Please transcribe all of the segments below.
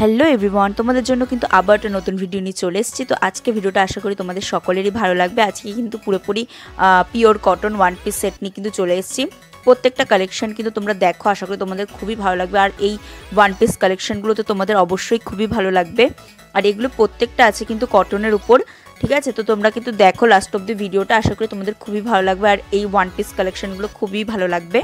Hello everyone, তোমাদের জন্য কিন্তু আবার একটা নতুন ভিডিও নিয়ে চলে এসেছি। তো আজকে ভিডিওটা আশা করি তোমাদের সকলেরই ভালো লাগবে। আজকে কিন্তু পুরোপুরি pure cotton one piece set নিয়ে কিন্তু চলে এসেছি। প্রত্যেকটা কালেকশন কিন্তু তোমরা দেখো, আশা করি তোমাদের খুবই ভালো লাগবে। আর এই ওয়ান পিস কালেকশনগুলো তো তোমাদের অবশ্যই খুবই ভালো লাগবে। আর এগুলো প্রত্যেকটা আছে কিন্তু কটনের উপর, ঠিক আছে? তো তোমরা কিন্তু দেখো লাস্ট অব দি ভিডিওটা, আশা করি তোমাদের খুবই ভালো লাগবে। আর এই ওয়ান পিস কালেকশনগুলো খুবই ভালো লাগবে।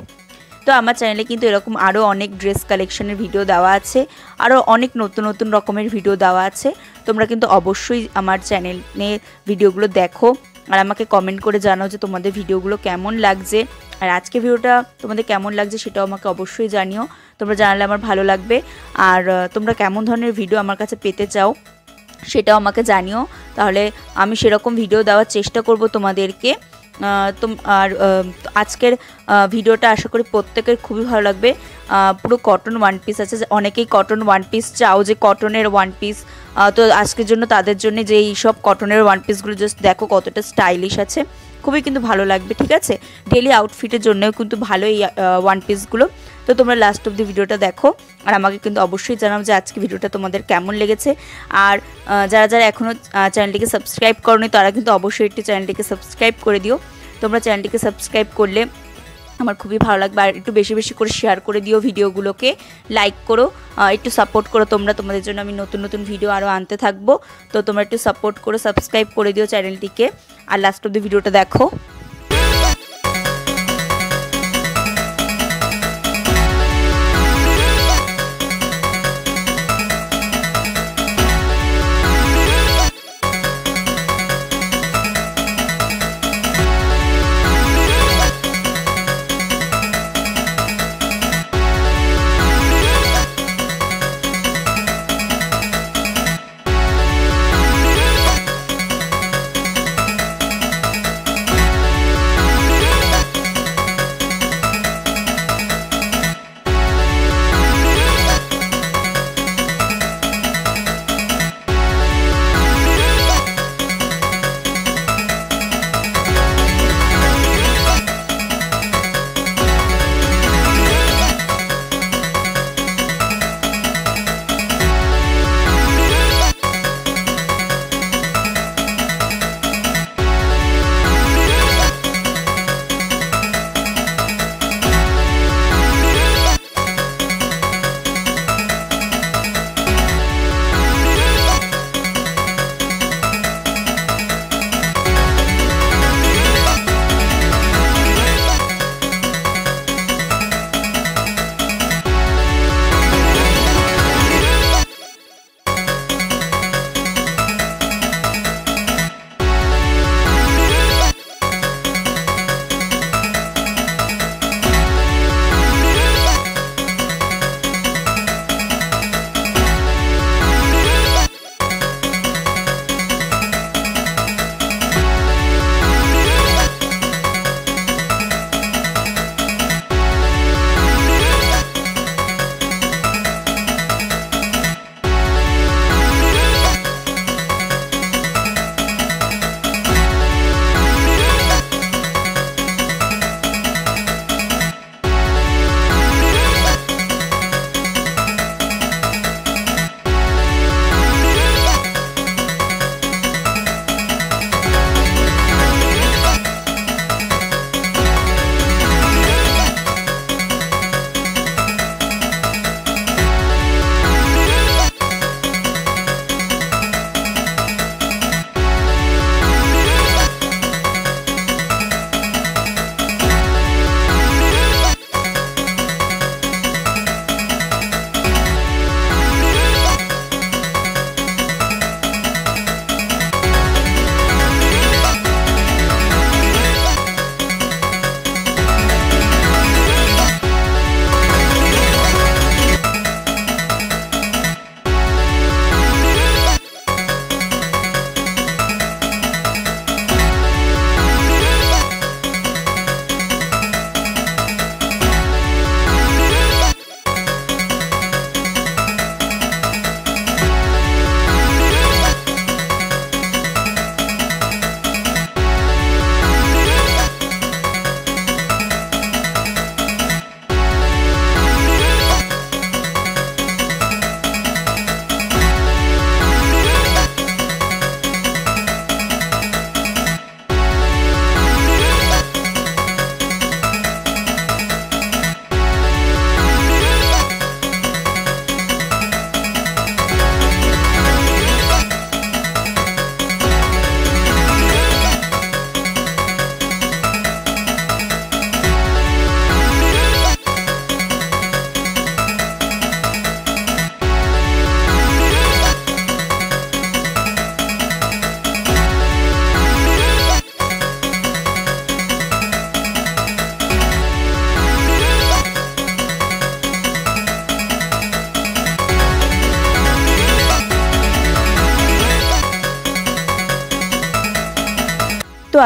তো আমার চ্যানেলে কিন্তু এরকম আরও অনেক ড্রেস কালেকশনের ভিডিও দেওয়া আছে, আরও অনেক নতুন নতুন রকমের ভিডিও দেওয়া আছে। তোমরা কিন্তু অবশ্যই আমার চ্যানেলে ভিডিওগুলো দেখো আর আমাকে কমেন্ট করে জানাও যে তোমাদের ভিডিওগুলো কেমন লাগছে। আর আজকে ভিডিওটা তোমাদের কেমন লাগছে সেটাও আমাকে অবশ্যই জানিও, তোমরা জানালে আমার ভালো লাগবে। আর তোমরা কেমন ধরনের ভিডিও আমার কাছে পেতে চাও সেটাও আমাকে জানিও, তাহলে আমি সেরকম ভিডিও দেওয়ার চেষ্টা করব তোমাদেরকে। আর আজকের ভিডিওটা আশা করি প্রত্যেকের খুবই ভালো লাগবে। পুরো কটন ওয়ান পিস আছে, অনেকেই কটন ওয়ান পিস চাও যে কটনের ওয়ান পিস। তো আজকের জন্য তাদের জন্য যে এই সব কটনের ওয়ান পিসগুলো জাস্ট দেখো কতটা স্টাইলিশ আছে, খুবই কিন্তু ভালো লাগবে, ঠিক আছে? ডেলি আউটফিটের জন্যও কিন্তু ভালো এই ওয়ান পিসগুলো। তো তোমরা লাস্ট অব দি ভিডিওটা দেখো আর আমাকে কিন্তু অবশ্যই জানাও যে আজকে ভিডিওটা তোমাদের কেমন লেগেছে। আর যারা যারা এখনও চ্যানেলটিকে সাবস্ক্রাইব করোনি তারা কিন্তু অবশ্যই একটু চ্যানেলটিকে সাবস্ক্রাইব করে দিও। তোমরা চ্যানেলটিকে সাবস্ক্রাইব করলে আমার খুবই ভালো লাগবে। আর একটু বেশি বেশি করে শেয়ার করে দিও, ভিডিওগুলোকে লাইক করো, একটু সাপোর্ট করো তোমরা। তোমাদের জন্য আমি নতুন নতুন ভিডিও আরও আনতে থাকবো, তো তোমরা একটু সাপোর্ট করো, সাবস্ক্রাইব করে দিও চ্যানেলটিকে। আর লাস্ট অব দি ভিডিওটা দেখো।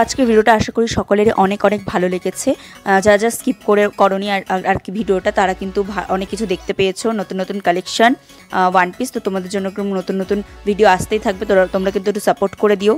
আজকের ভিডিওটা আশা করি সকলেরই অনেক অনেক ভালো লেগেছে। যারা যা স্কিপ করনি আর কি ভিডিওটা, তারা কিন্তু অনেক কিছু দেখতে পেয়েছো, নতুন নতুন কালেকশন ওয়ান পিস। তো তোমাদের জন্য নতুন নতুন ভিডিও আসতেই থাকবে, তোমরা কিন্তু একটু সাপোর্ট করে দিও।